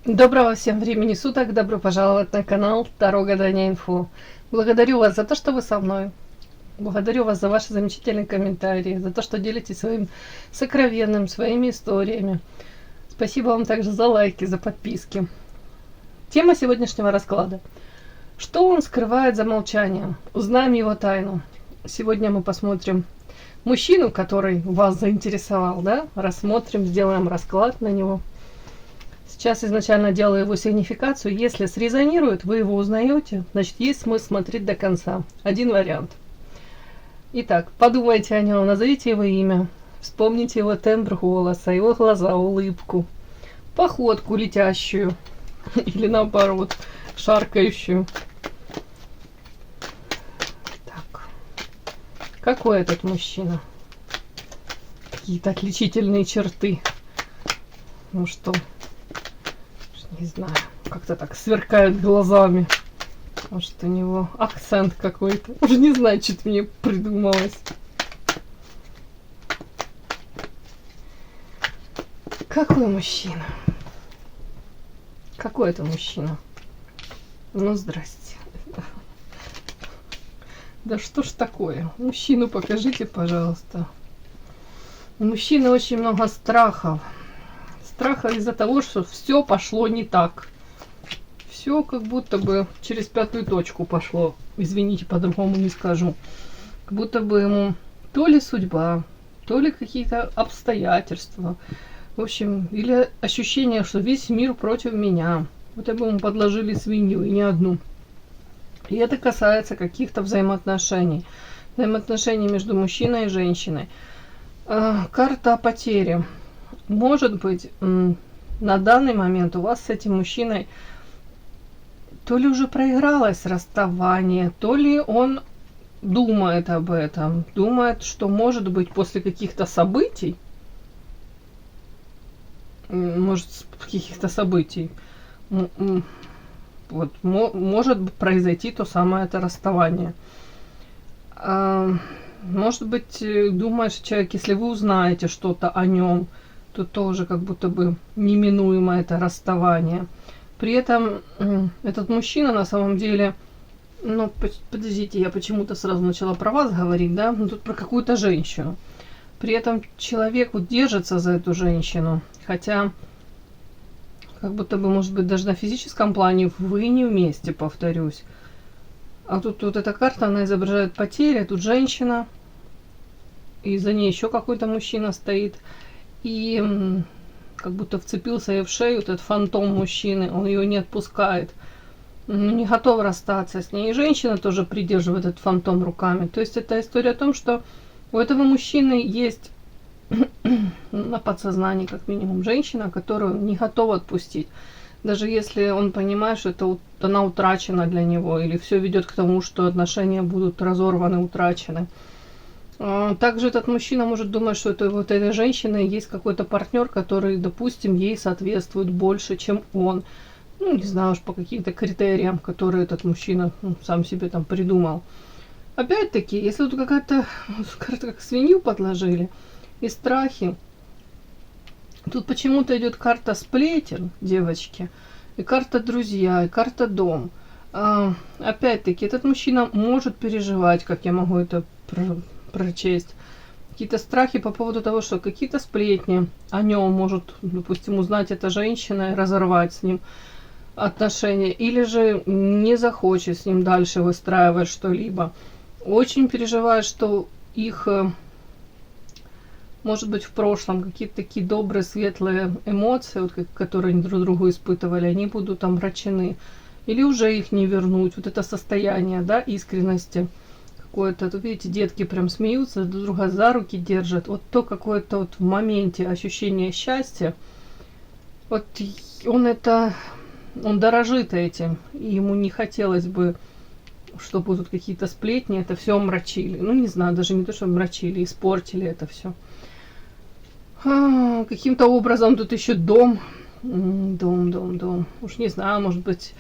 Доброго всем времени суток, добро пожаловать на канал Таро Гадание Инфо. Благодарю вас за то, что вы со мной. Благодарю вас за ваши замечательные комментарии, за то, что делитесь своим сокровенным, своими историями. Спасибо вам также за лайки, за подписки. Тема сегодняшнего расклада. Что он скрывает за молчанием? Узнаем его тайну. Сегодня мы посмотрим мужчину, который вас заинтересовал, да? Рассмотрим, сделаем расклад на него. Сейчас изначально делаю его сигнификацию. Если срезонирует, вы его узнаете, значит есть смысл смотреть до конца. Один вариант. Итак, подумайте о нем, назовите его имя, вспомните его тембр голоса, его глаза, улыбку, походку летящую или наоборот, шаркающую. Так, какой этот мужчина? Какие-то отличительные черты. Ну что... Не знаю, как-то так сверкают глазами. Может, у него акцент какой-то. Уже не знаю, что-то мне придумалось. Какой мужчина? Какой это мужчина? Ну, здрасте. Да что ж такое? Мужчину покажите, пожалуйста. У мужчины очень много страхов. Страха из-за того, что все пошло не так. Все как будто бы через пятую точку пошло. Извините, по-другому не скажу. Как будто бы ему то ли судьба, то ли какие-то обстоятельства. В общем, или ощущение, что весь мир против меня. Вот бы ему подложили свинью, и не одну. И это касается каких-то взаимоотношений. Взаимоотношений между мужчиной и женщиной. Карта о потере. Может быть, на данный момент у вас с этим мужчиной то ли уже проигралось расставание, то ли он думает об этом, думает, что может быть после каких-то событий, вот, может произойти то самое это расставание. Может быть, думает человек, если вы узнаете что-то о нем, то тоже как будто бы неминуемо это расставание. При этом этот мужчина на самом деле, ну, подождите, я почему-то сразу начала про вас говорить, да, ну, тут про какую-то женщину. При этом человек вот держится за эту женщину, хотя как будто бы, может быть, даже на физическом плане вы не вместе, повторюсь. А тут вот эта карта, она изображает потери, тут женщина, и за ней еще какой-то мужчина стоит. И как будто вцепился ей в шею этот фантом мужчины, он ее не отпускает, не готов расстаться с ней. И женщина тоже придерживает этот фантом руками. То есть это история о том, что у этого мужчины есть на подсознании как минимум женщина, которую не готова отпустить. Даже если он понимает, что это она утрачена для него, или все ведет к тому, что отношения будут разорваны, утрачены. Также этот мужчина может думать, что это вот этой женщины есть какой-то партнер, который, допустим, ей соответствует больше, чем он. Ну, не знаю уж по каким-то критериям, которые этот мужчина сам себе там придумал. Опять-таки, если тут какая-то карта как свинью подложили и страхи, тут почему-то идет карта сплетен, девочки, и карта друзья, и карта дом. Опять-таки, этот мужчина может переживать, как я могу это прочесть, какие-то страхи по поводу того, что какие-то сплетни о нем может, допустим, узнать эта женщина и разорвать с ним отношения, или же не захочет с ним дальше выстраивать что-либо. Очень переживает, что их, может быть, в прошлом какие-то такие добрые, светлые эмоции, вот, которые они друг другу испытывали, они будут омрачены, или уже их не вернуть. Вот это состояние, да, искренности. Какое-то, тут видите, детки прям смеются, друг друга за руки держат. Вот то какое-то вот в моменте ощущение счастья. Вот он дорожит этим. И ему не хотелось бы, чтобы будут какие-то сплетни, это все омрачили. Ну, не знаю, даже не то, что омрачили, испортили это все. Каким-то образом тут еще дом. Дом. Уж не знаю, может быть...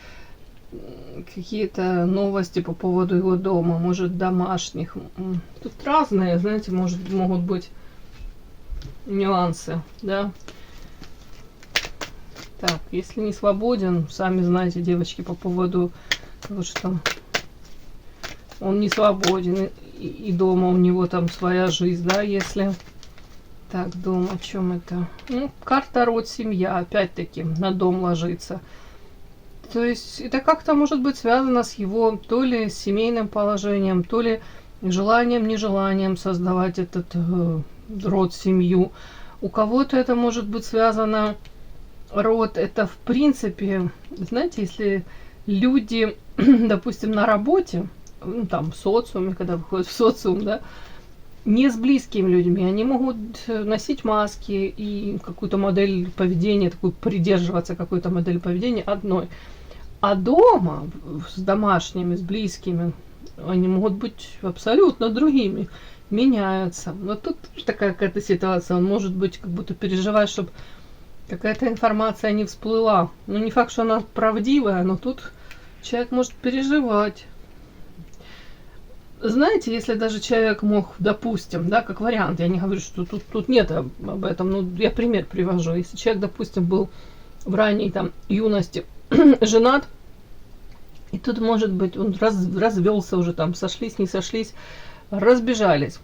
какие-то новости по поводу его дома, может, домашних. Тут разные, знаете, могут быть нюансы, да. Так, если не свободен, сами знаете, девочки, по поводу того, что там он не свободен, и дома у него там своя жизнь, да, если... Так, дом, о чем это? Ну, карта род, семья, опять-таки, на дом ложится. То есть это как-то может быть связано с его то ли семейным положением, то ли желанием, нежеланием создавать этот род, семью. У кого-то это может быть связано, род, это в принципе, знаете, если люди, допустим, на работе, ну, там, в социуме, когда выходят в социум, да, не с близкими людьми, они могут носить маски и какую-то модель поведения, такую придерживаться какой-то модели поведения одной. А дома с домашними, с близкими, они могут быть абсолютно другими, меняются. Вот тут такая какая-то ситуация, он может быть как будто переживает, чтобы какая-то информация не всплыла. Ну, не факт, что она правдивая, но тут человек может переживать. Знаете, если даже человек мог, допустим, да, как вариант, я не говорю, что тут нет об этом, но я пример привожу. Если человек, допустим, был в ранней там юности женат, и тут, может быть, он развелся уже, там, сошлись, не сошлись, разбежались.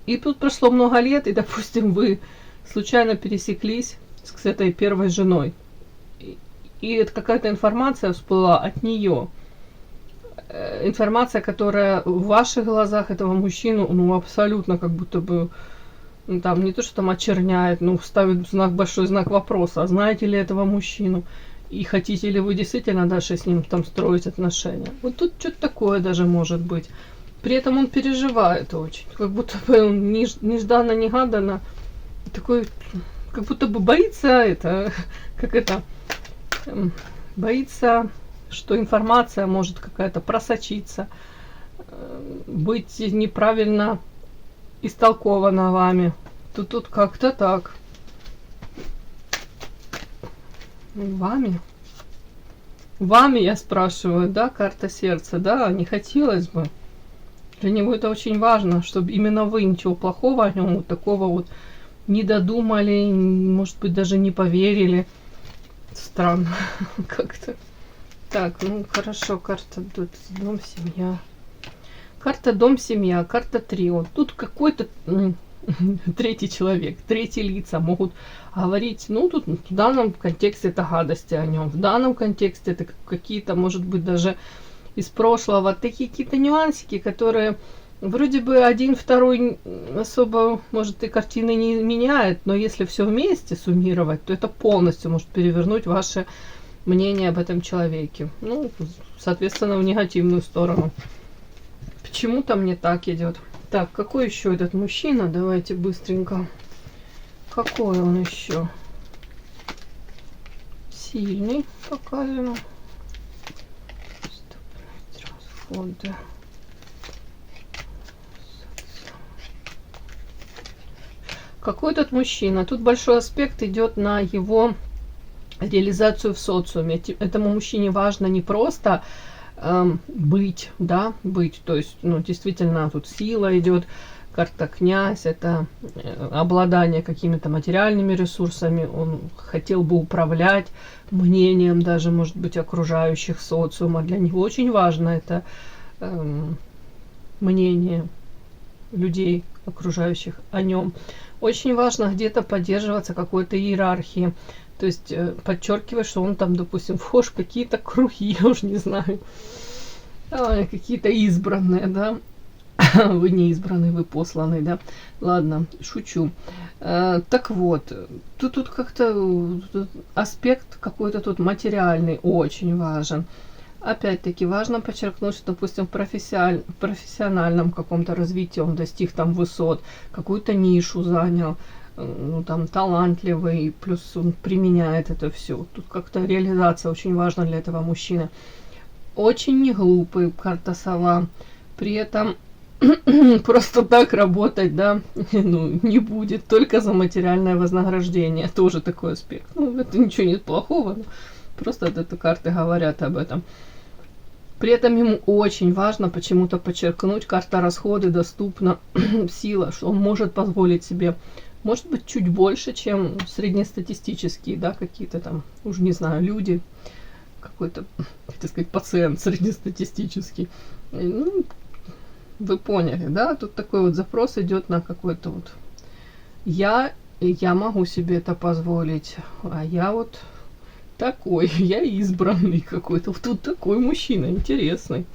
И тут прошло много лет, и, допустим, вы случайно пересеклись с этой первой женой. И это какая-то информация всплыла от нее. Информация, которая в ваших глазах этого мужчину, ну, абсолютно как будто бы, ну, там, не то, что там очерняет, ну, ставит большой знак вопроса. А знаете ли этого мужчину? И хотите ли вы действительно дальше с ним там строить отношения? Вот тут что-то такое даже может быть. При этом он переживает очень. Как будто бы он нежданно-негаданно такой, как будто бы боится это, как это, боится, что информация может какая-то просочиться, быть неправильно истолкована вами. Тут как-то так. Вами? Вами, я спрашиваю, да, карта сердца, да, не хотелось бы. Для него это очень важно, чтобы именно вы ничего плохого о нем, вот такого вот не додумали, может быть, даже не поверили. Странно как-то. Так, ну хорошо, карта дом, семья. Карта дом, семья, карта трио. Тут какой-то третий человек, третьи лица могут говорить, ну тут в данном контексте это гадости о нем, в данном контексте это какие-то, может быть, даже из прошлого, такие какие-то нюансики, которые вроде бы один, второй особо, может, и картины не меняет, но если все вместе суммировать, то это полностью может перевернуть ваше мнение об этом человеке. Ну, соответственно, в негативную сторону. Почему-то мне так идет. Так, какой еще этот мужчина? Давайте быстренько. Какой он еще? Сильный показано. Расходы. Какой этот мужчина? Тут большой аспект идет на его реализацию в социуме. Этому мужчине важно не просто быть, да, быть, то есть, ну, действительно, тут сила идет, карта князь, это обладание какими-то материальными ресурсами, он хотел бы управлять мнением даже, может быть, окружающих социума. Для него очень важно это мнение людей, окружающих о нем. Очень важно где-то поддерживаться какой-то иерархии. То есть подчеркивать, что он там, допустим, вхож в какие-то круги, я уже не знаю, какие-то избранные, да. Вы не избранный, вы посланный, да. Ладно, шучу. Так вот, тут как-то аспект какой-то тут материальный очень важен. Опять-таки важно подчеркнуть, что, допустим, в профессиональном каком-то развитии он достиг там высот, какую-то нишу занял, ну, там, талантливый, плюс он применяет это все. Тут как-то реализация очень важна для этого мужчины. Очень не глупый, карта сова. При этом просто так работать, да, ну, не будет, только за материальное вознаграждение. Тоже такой аспект. Ну, это ничего нет плохого, но просто это карты говорят об этом. При этом ему очень важно почему-то подчеркнуть, карта расходы доступна, сила, что он может позволить себе может быть, чуть больше, чем среднестатистические, да, какие-то там, уже не знаю, люди, какой-то, хотел сказать, пациент среднестатистический. Ну, вы поняли, да? Тут такой вот запрос идет на какой-то вот я могу себе это позволить, а я вот такой, я избранный какой-то. Вот тут такой мужчина интересный.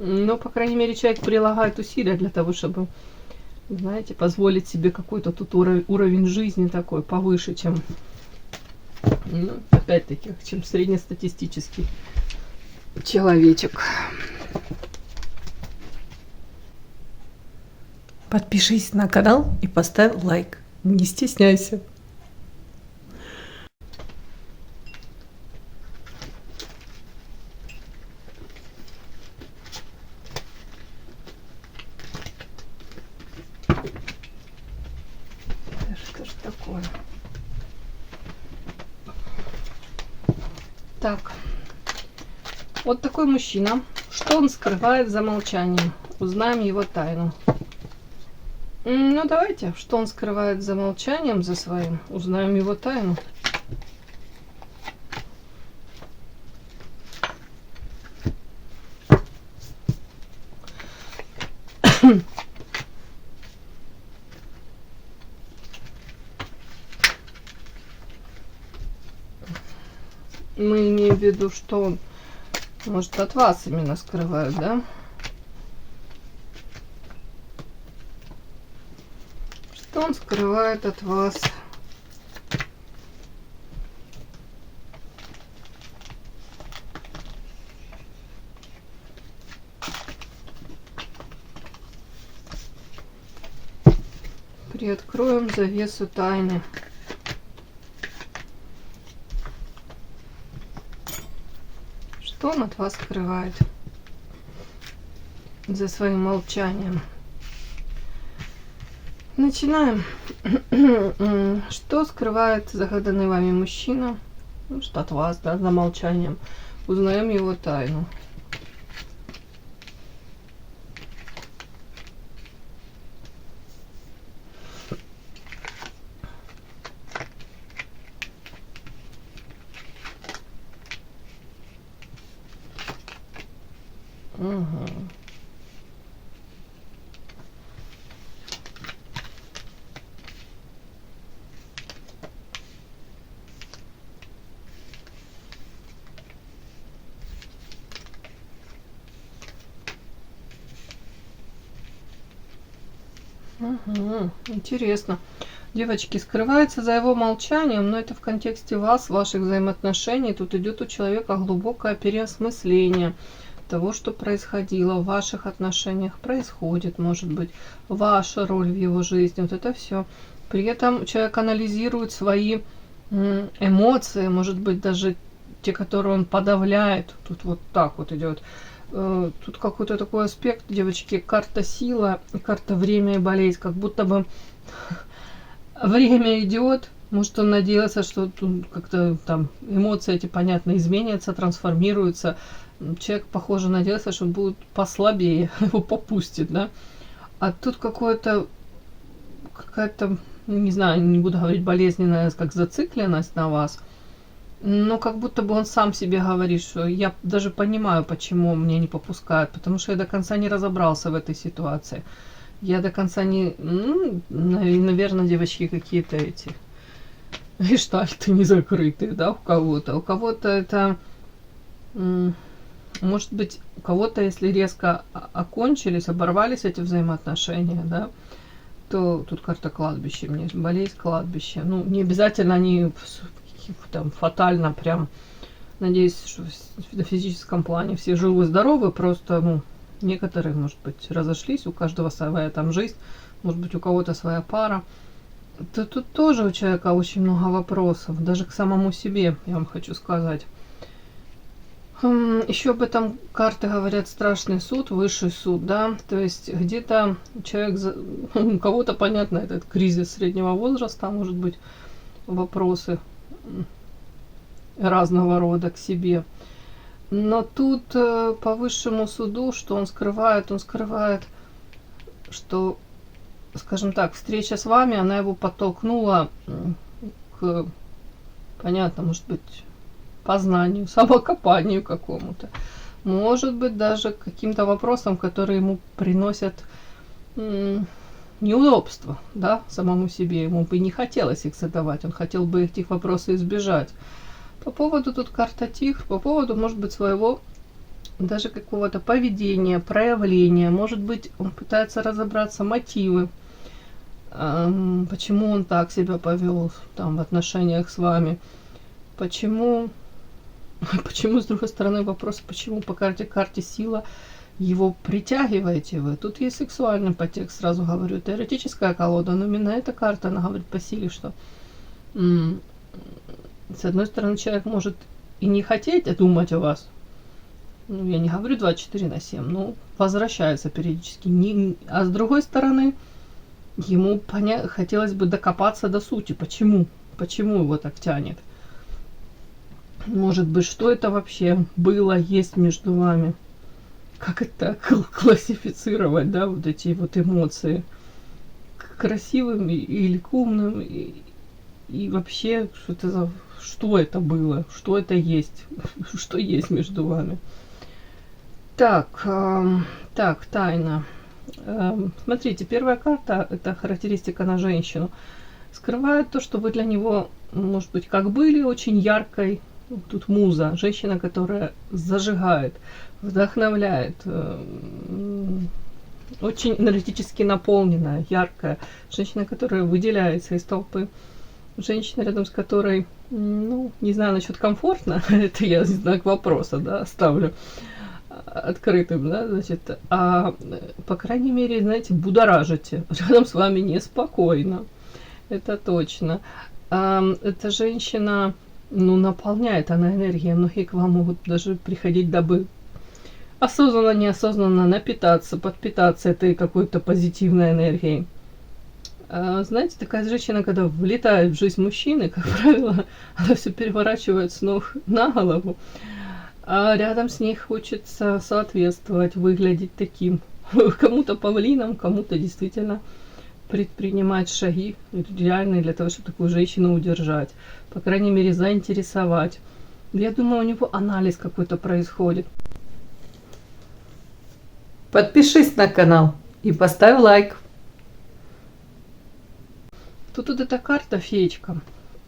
Но, по крайней мере, человек прилагает усилия для того, чтобы, знаете, позволить себе какой-то тут уровень жизни такой повыше, чем, ну, опять-таки, чем среднестатистический человечек. Подпишись на канал и поставь лайк. Не стесняйся. Что ж такое? Так. Вот такой мужчина. Что он скрывает за молчанием? Узнаем его тайну. Ну, давайте. Что он скрывает за молчанием, за своим? Узнаем его тайну. Мы имеем в виду, что он, может, от вас именно скрывает, да? Что он скрывает от вас? Приоткроем завесу тайны. Что он от вас скрывает за своим молчанием? Начинаем. Что скрывает загаданный вами мужчина? Ну, что от вас, да, за молчанием. Узнаем его тайну. Угу. Угу. Интересно. Девочки, скрывается за его молчанием, но это в контексте вас, ваших взаимоотношений. Тут идет у человека глубокое переосмысление того, что происходило в ваших отношениях, происходит, может быть, ваша роль в его жизни, вот это все. При этом человек анализирует свои эмоции, может быть, даже те, которые он подавляет. Тут вот так вот идет. Тут какой-то такой аспект, девочки, карта сила и карта время и болезнь, как будто бы время идет. Может, он надеялся, что тут как-то там эмоции эти, понятно, изменятся, трансформируются. Человек, похоже, надеялся, что будет послабее, его попустит, да. А тут какая-то, не знаю, не буду говорить болезненная, как зацикленность на вас. Но как будто бы он сам себе говорит, что я даже понимаю, почему меня не попускают, потому что я до конца не разобрался в этой ситуации. Я до конца не... Ну, наверное, девочки, какие-то эти гештальты не закрытые, да, у кого-то. У кого-то это... Может быть, у кого-то, если резко окончились, оборвались эти взаимоотношения, да, то тут карта кладбища, мне болезнь кладбища. Ну, не обязательно они там фатально прям, надеюсь, что в физическом плане все живы-здоровы, просто, ну, некоторые, может быть, разошлись, у каждого своя там жизнь, может быть, у кого-то своя пара. То тут тоже у человека очень много вопросов, даже к самому себе, я вам хочу сказать. Еще об этом карты говорят страшный суд, высший суд, да, то есть где-то человек, у кого-то, понятно, этот кризис среднего возраста, может быть, вопросы разного рода к себе. Но тут по высшему суду, что он скрывает что, скажем так, встреча с вами, она его подтолкнула к, понятно, может быть, познанию, самокопанию какому-то. Может быть, даже к каким-то вопросам, которые ему приносят неудобства, да, самому себе. Ему бы не хотелось их задавать, он хотел бы этих вопросов избежать. По поводу тут карта Тигр, по поводу, может быть, своего даже какого-то поведения, проявления. Может быть, он пытается разобраться мотивы, почему он так себя повел там в отношениях с вами. Почему, с другой стороны, вопрос, почему по карте сила его притягиваете вы. Тут есть сексуальный подтекст, сразу говорю, теоретическая колода, но именно эта карта, она говорит по силе, что с одной стороны, человек может и не хотеть думать о вас. Ну, я не говорю 24/7, но возвращается периодически. А с другой стороны, ему хотелось бы докопаться до сути. Почему? Почему его так тянет? Может быть, что это вообще было, есть между вами? Как это классифицировать, да, вот эти вот эмоции? Красивым или к умным? И вообще, что это было? Что это есть? Что есть между вами? Так, тайна. Смотрите, первая карта, это характеристика на женщину. Скрывает то, что вы для него, может быть, как были, очень яркой. Тут муза, женщина, которая зажигает, вдохновляет, очень энергетически наполненная, яркая. Женщина, которая выделяется из толпы. Женщина, рядом с которой, ну, не знаю насчет комфортно, это я знак вопроса, да, оставлю открытым, да, значит, а по крайней мере, знаете, будоражите, рядом с вами неспокойно, это точно. Эта женщина, ну, наполняет она энергией, многие к вам могут даже приходить, дабы осознанно, неосознанно напитаться, подпитаться этой какой-то позитивной энергией. Знаете, такая женщина, когда влетает в жизнь мужчины, как правило, она все переворачивает с ног на голову, а рядом с ней хочется соответствовать, выглядеть таким. Кому-то павлином, кому-то действительно предпринимать шаги реальные для того, чтобы такую женщину удержать. По крайней мере, заинтересовать. Я думаю, у него анализ какой-то происходит. Подпишись на канал и поставь лайк. Тут вот эта карта феечка.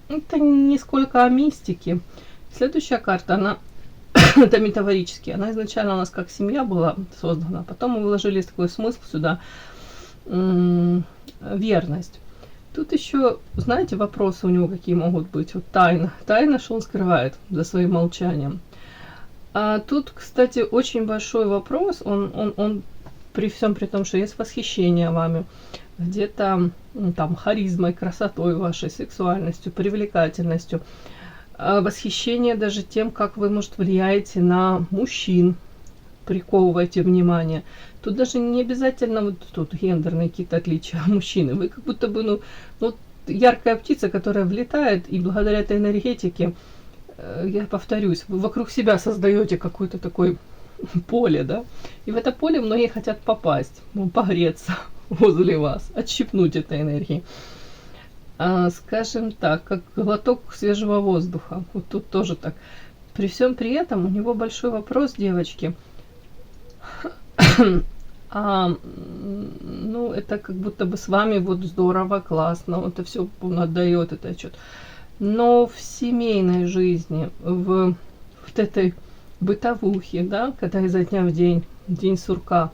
Это не сколько о мистике. Следующая карта, она это метафорически. Она изначально у нас как семья была создана. Потом мы вложили такой смысл сюда. Верность. Тут еще, знаете, вопросы у него какие могут быть. Вот тайна. Тайна, что он скрывает за своим молчанием. А тут, кстати, очень большой вопрос. Он при всем при том, что есть восхищение вами, где-то там харизмой, красотой вашей, сексуальностью, привлекательностью, восхищение даже тем, как вы, может, влияете на мужчин, приковываете внимание. Тут даже не обязательно вот тут гендерные какие-то отличия мужчины. Вы как будто бы, ну яркая птица, которая влетает, и благодаря этой энергетике, я повторюсь, вы вокруг себя создаете какое-то такое поле, да, и в это поле многие хотят попасть, погреться возле вас, отщипнуть этой энергии. Скажем так, как глоток свежего воздуха. Вот тут тоже так. При всем при этом у него большой вопрос, девочки. Ну, это как будто бы с вами вот здорово, классно, это все он отдает, это отчет. Но в семейной жизни, в вот этой бытовухе, да, когда изо дня в день сурка,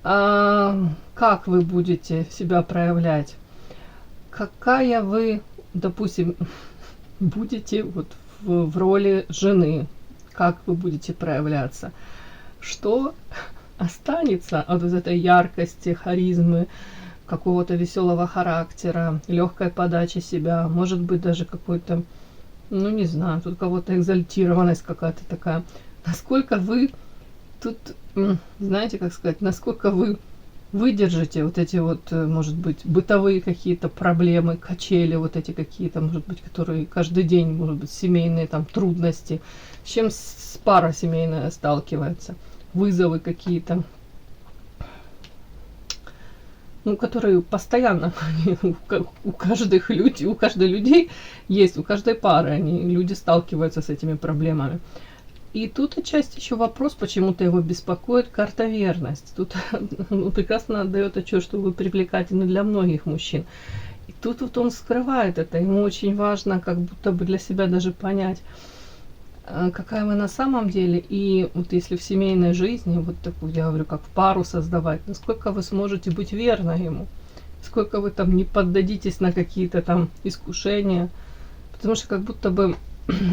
как вы будете себя проявлять? Какая вы, допустим, будете вот в роли жены? Как вы будете проявляться? Что останется от вот этой яркости, харизмы, какого-то веселого характера, легкой подачи себя, может быть, даже какой-то, ну, не знаю, тут кого-то экзальтированность какая-то такая. Насколько вы тут, знаете, как сказать, насколько вы выдержите вот эти вот, может быть, бытовые какие-то проблемы, качели, вот эти какие-то, может быть, которые каждый день, может быть, семейные там трудности, с чем пара семейная сталкивается, вызовы какие-то. ну, которые постоянно у каждой людей есть, у каждой пары люди сталкиваются с этими проблемами. И тут отчасти еще вопрос, почему-то его беспокоит карта верность. Тут он прекрасно отдает отчет, что вы привлекательны для многих мужчин. И тут вот он скрывает это. Ему очень важно как будто бы для себя даже понять, какая вы на самом деле. И вот если в семейной жизни, вот такую, я говорю, как в пару создавать, насколько вы сможете быть верны ему. Сколько вы там не поддадитесь на какие-то там искушения. Потому что как будто бы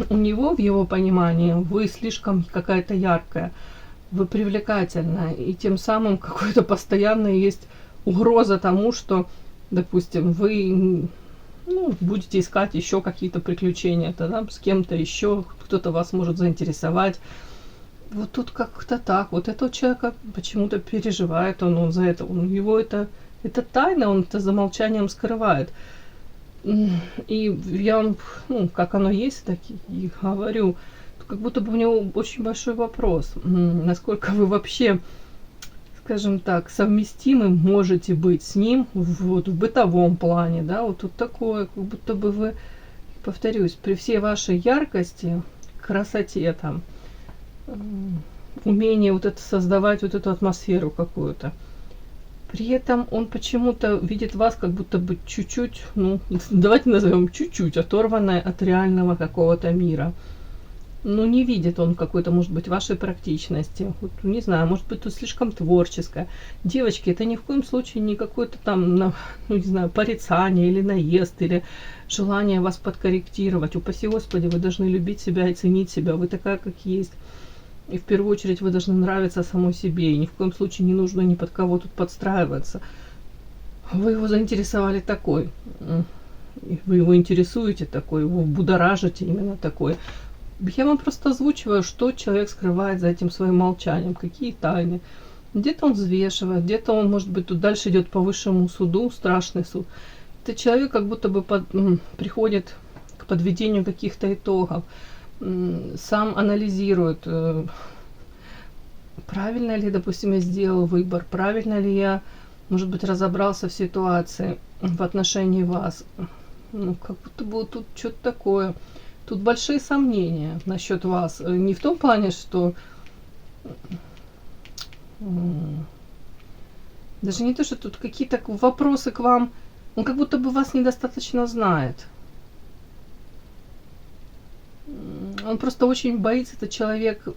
у него, в его понимании, вы слишком какая-то яркая, вы привлекательная, и тем самым какой-то постоянно есть угроза тому, что, допустим, вы будете искать еще какие-то приключения, тогда с кем-то еще, кто-то вас может заинтересовать. Вот тут как-то так. Вот этого человека почему-то переживает он за это. Его это тайна, он это за молчанием скрывает. И я вам, как оно есть, так и говорю, как будто бы у него очень большой вопрос, насколько вы вообще, скажем так, совместимы можете быть с ним в бытовом плане, да, вот тут такое, как будто бы вы, повторюсь, при всей вашей яркости, красоте там, умении вот это создавать вот эту атмосферу какую-то. При этом он почему-то видит вас как будто бы чуть-чуть, давайте назовем чуть-чуть оторванное от реального какого-то мира. Не видит он какой-то, может быть, вашей практичности. Вот, не знаю, может быть, тут слишком творческое. Девочки, это ни в коем случае не какое-то там, не знаю, порицание или наезд, или желание вас подкорректировать. Упаси Господи, вы должны любить себя и ценить себя. Вы такая, как есть. И в первую очередь вы должны нравиться самой себе. И ни в коем случае не нужно ни под кого тут подстраиваться. Вы его заинтересовали такой. Вы его интересуете такой, его будоражите именно такой. Я вам просто озвучиваю, что человек скрывает за этим своим молчанием, какие тайны. Где-то он взвешивает, где-то он, может быть, тут дальше идет по высшему суду, страшный суд. Это человек как будто бы приходит к подведению каких-то итогов. Сам анализирует, правильно ли, допустим, я сделал выбор, правильно ли я, может быть, разобрался в ситуации в отношении вас. Как будто бы тут что-то такое. Тут большие сомнения насчет вас. Не в том плане, что даже не то, что тут какие-то вопросы к вам, он как будто бы вас недостаточно знает. Он просто очень боится, этот человек,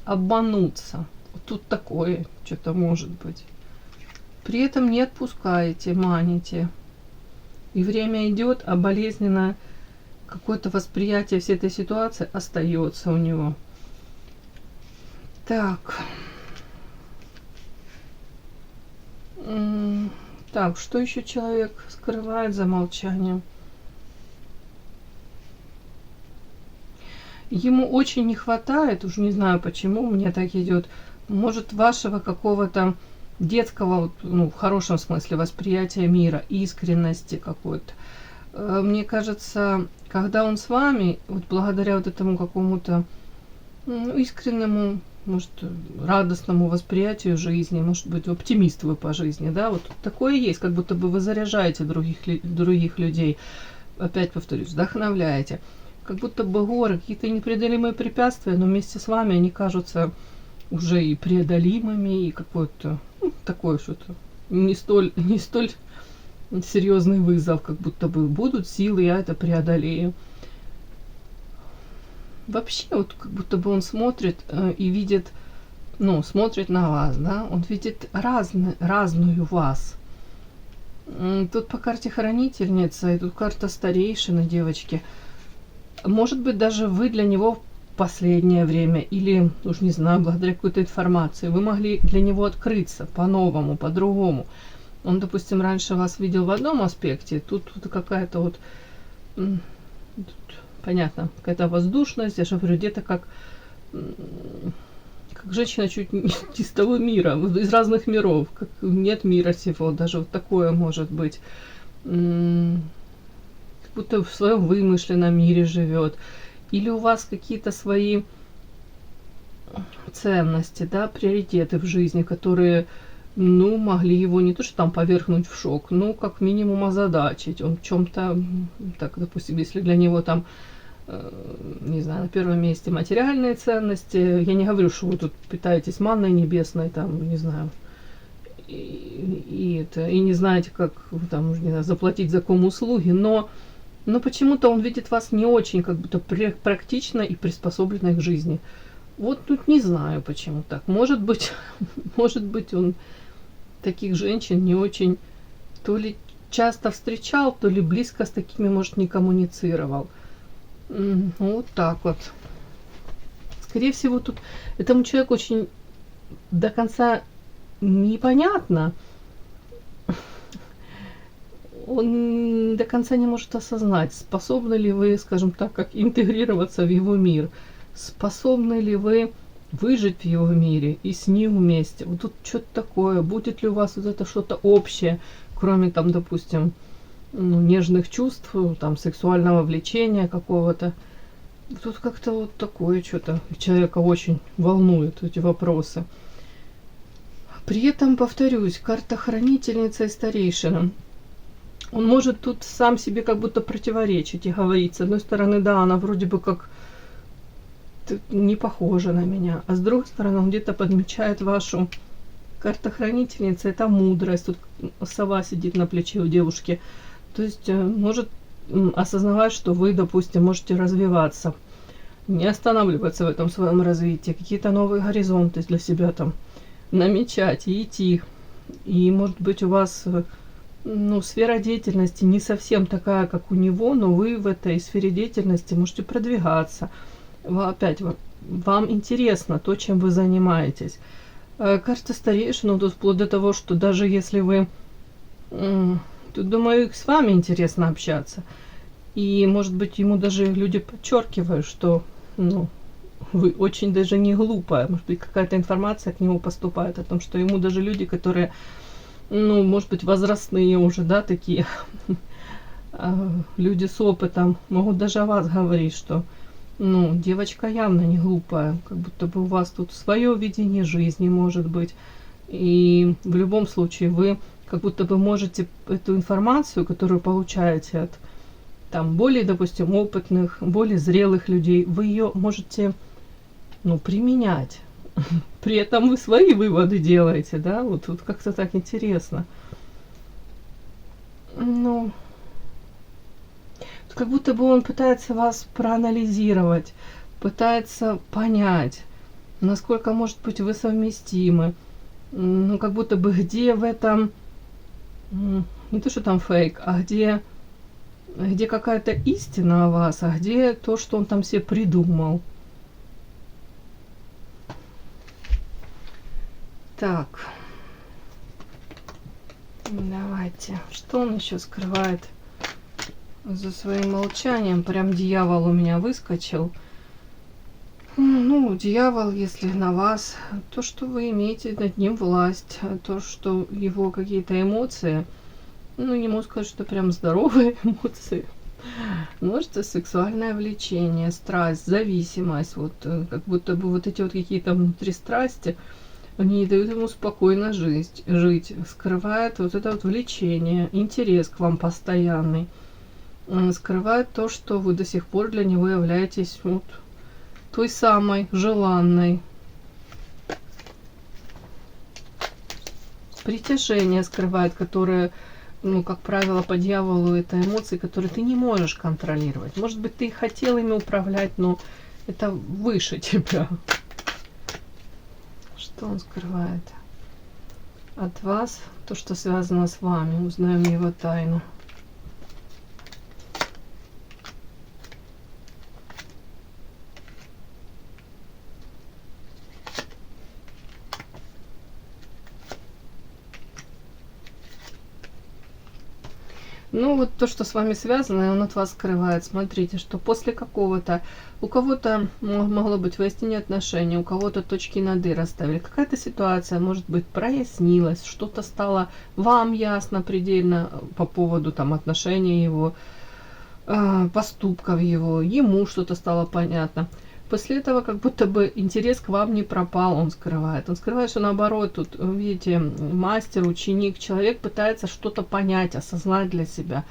обмануться. Вот тут такое что-то может быть. При этом не отпускаете, маните. И время идет, а болезненное какое-то восприятие всей этой ситуации остается у него. Так. Так, что еще человек скрывает за молчанием? Ему очень не хватает, уж не знаю почему, мне так идет, может, вашего какого-то детского, в хорошем смысле, восприятия мира, искренности какой-то. Мне кажется, когда он с вами, вот благодаря вот этому какому-то искреннему, может, радостному восприятию жизни, может быть, оптимист вы по жизни, да, вот такое есть, как будто бы вы заряжаете других людей, опять повторюсь, вдохновляете. Как будто бы горы, какие-то непреодолимые препятствия, но вместе с вами они кажутся уже и преодолимыми, и какое-то такое что-то не столь серьезный вызов, как будто бы будут силы, я это преодолею. Вообще, вот как будто бы он смотрит и видит, смотрит на вас, да, он видит разную вас. Тут по карте хранительница, и тут карта старейшины, девочки. Может быть, даже вы для него в последнее время, или, уж не знаю, благодаря какой-то информации, вы могли для него открыться по-новому, по-другому. Он, допустим, раньше вас видел в одном аспекте, тут какая-то вот, понятно, какая-то воздушность, я же говорю, где-то как женщина чуть не из того мира, из разных миров, как нет мира сего, даже вот такое может быть. Будто в своем вымышленном мире живет. Или у вас какие-то свои ценности, да, приоритеты в жизни, которые ну, могли его не то, что там повергнуть в шок, но как минимум озадачить. Он в чем-то, так, допустим, если для него там, не знаю, на первом месте материальные ценности, я не говорю, что вы тут питаетесь манной небесной, там, не знаю, и не знаете, как там, не знаю, заплатить за ком-услуги, но почему-то он видит вас не очень как будто практично и приспособленной к жизни. Вот тут не знаю, почему так. Может быть, может быть, он таких женщин не очень то ли часто встречал, то ли близко с такими, может, не коммуницировал. Вот так вот. Скорее всего, тут этому человеку очень до конца непонятно. Он до конца не может осознать, способны ли вы, скажем так, как интегрироваться в его мир, способны ли вы выжить в его мире и с ним вместе. Вот тут что-то такое, будет ли у вас вот это что-то общее, кроме там, допустим, нежных чувств, там, сексуального влечения какого-то. Тут как-то вот такое что-то человека очень волнует, эти вопросы. При этом, повторюсь, карта хранительница и старейшина. Он может тут сам себе как будто противоречить и говорить, с одной стороны, да, она вроде бы как не похожа на меня, а с другой стороны, он где-то подмечает вашу карта-хранительница, это мудрость, тут сова сидит на плече у девушки, то есть может осознавать, что вы, допустим, можете развиваться, не останавливаться в этом своем развитии, какие-то новые горизонты для себя там намечать и идти, и может быть у вас сфера деятельности не совсем такая, как у него, но вы в этой сфере деятельности можете продвигаться. Опять, вам интересно то, чем вы занимаетесь. Карта старейшин, тут вплоть до того, что даже если вы... Тут, думаю, с вами интересно общаться. И, может быть, ему даже люди подчеркивают, что вы очень даже не глупая. Может быть, какая-то информация к нему поступает о том, что ему даже люди, которые... может быть, возрастные уже, да, такие люди с опытом, могут даже о вас говорить, что, девочка явно не глупая, как будто бы у вас тут свое видение жизни, может быть, и в любом случае вы как будто бы можете эту информацию, которую получаете от там более, допустим, опытных, более зрелых людей, вы ее можете, применять. При этом вы свои выводы делаете, да? Вот тут как-то так интересно. Как будто бы он пытается вас проанализировать, пытается понять, насколько, может быть, вы совместимы. Как будто бы где в этом, не то, что там фейк, а где какая-то истина о вас, а где то, что он там себе придумал. Так, давайте, что он еще скрывает за своим молчанием? Прям дьявол у меня выскочил. Дьявол, если на вас, то, что вы имеете над ним власть, то, что его какие-то эмоции, не могу сказать, что прям здоровые эмоции, может, сексуальное влечение, страсть, зависимость, вот как будто бы вот эти вот какие-то внутри страсти, они не дают ему спокойно жить, скрывает вот это вот влечение, интерес к вам постоянный, скрывает то, что вы до сих пор для него являетесь вот той самой желанной. Притяжение скрывает, которое, как правило, по дьяволу, это эмоции, которые ты не можешь контролировать. Может быть, ты хотел ими управлять, но это выше тебя. Что он скрывает от вас? То, что связано с вами. Узнаем его тайну. Вот то, что с вами связано, он от вас скрывает. Смотрите, что после какого-то, у кого-то могло быть выяснение отношений, у кого-то точки над «и» расставили. Какая-то ситуация, может быть, прояснилась, что-то стало вам ясно предельно по поводу там отношений его, поступков его, ему что-то стало понятно. После этого как будто бы интерес к вам не пропал, он скрывает. Он скрывает, что наоборот, тут, видите, мастер, ученик, человек пытается что-то понять, осознать для себя,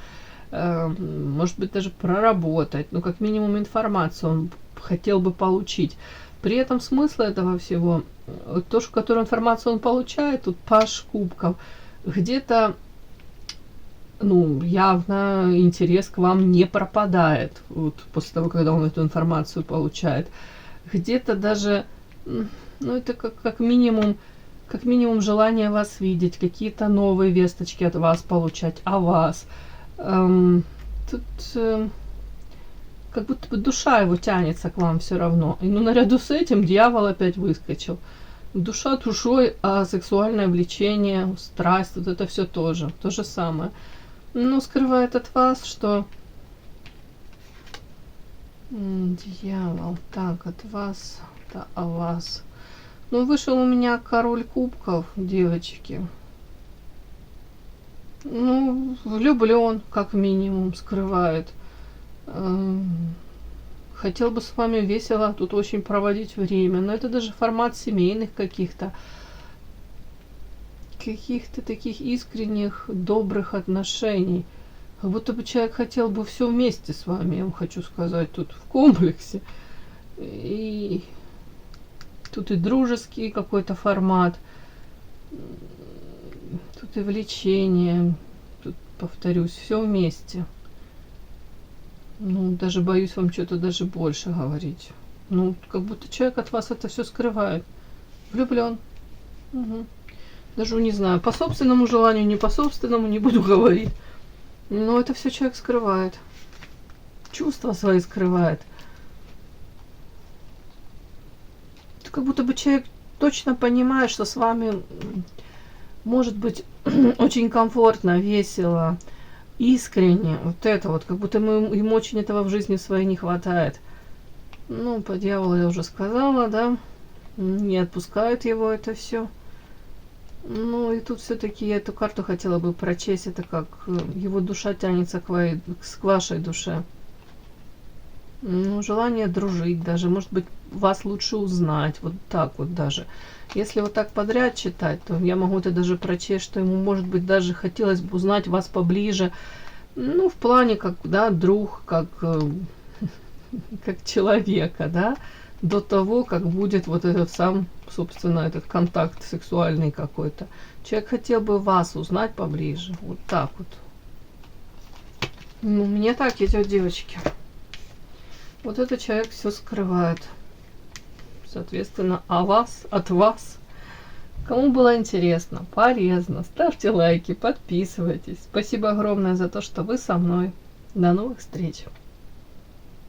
может быть, даже проработать, ну, как минимум информацию он хотел бы получить. При этом смысл этого всего, то, что, которую информацию он получает, тут паж кубков, где-то, ну, явно интерес к вам не пропадает, вот, после того, когда он эту информацию получает. Где-то даже, ну, это как минимум желание вас видеть, какие-то новые весточки от вас получать, о вас. Тут как будто бы душа его тянется к вам все равно. И ну, наряду с этим дьявол опять выскочил. Душа душой, а сексуальное влечение, страсть, вот это все тоже, то же самое. Но скрывает от вас, что дьявол, так, от вас, да, о вас. Ну, вышел у меня король кубков, девочки. Ну, влюблен, как минимум, скрывает. Хотел бы с вами весело тут очень проводить время, но это даже формат семейных каких-то таких искренних, добрых отношений. Как будто бы человек хотел бы все вместе с вами, я вам хочу сказать, тут в комплексе. И тут и дружеский какой-то формат, тут и влечение, тут, повторюсь, все вместе. Ну, даже боюсь вам что-то даже больше говорить. Ну, как будто человек от вас это все скрывает. Влюблен. Угу. Даже не знаю, по собственному желанию, не по собственному, не буду говорить. Но это все человек скрывает. Чувства свои скрывает. Это как будто бы человек точно понимает, что с вами может быть очень комфортно, весело, искренне. Вот это вот, как будто ему очень этого в жизни своей не хватает. Ну, по дьяволу я уже сказала, да. Не отпускает его это все. Ну, и тут все-таки я эту карту хотела бы прочесть. Это как его душа тянется к вашей душе. Ну, желание дружить даже. Может быть, вас лучше узнать. Вот так вот даже. Если вот так подряд читать, то я могу это даже прочесть, что ему, может быть, даже хотелось бы узнать вас поближе. Ну, в плане, как, да, друг, как человека, да. До того, как будет вот этот сам, собственно, этот контакт сексуальный какой-то. Человек хотел бы вас узнать поближе. Вот так вот. Ну, мне так идет, девочки. Вот этот человек все скрывает. Соответственно, о вас, от вас. Кому было интересно, полезно, ставьте лайки, подписывайтесь. Спасибо огромное за то, что вы со мной. До новых встреч.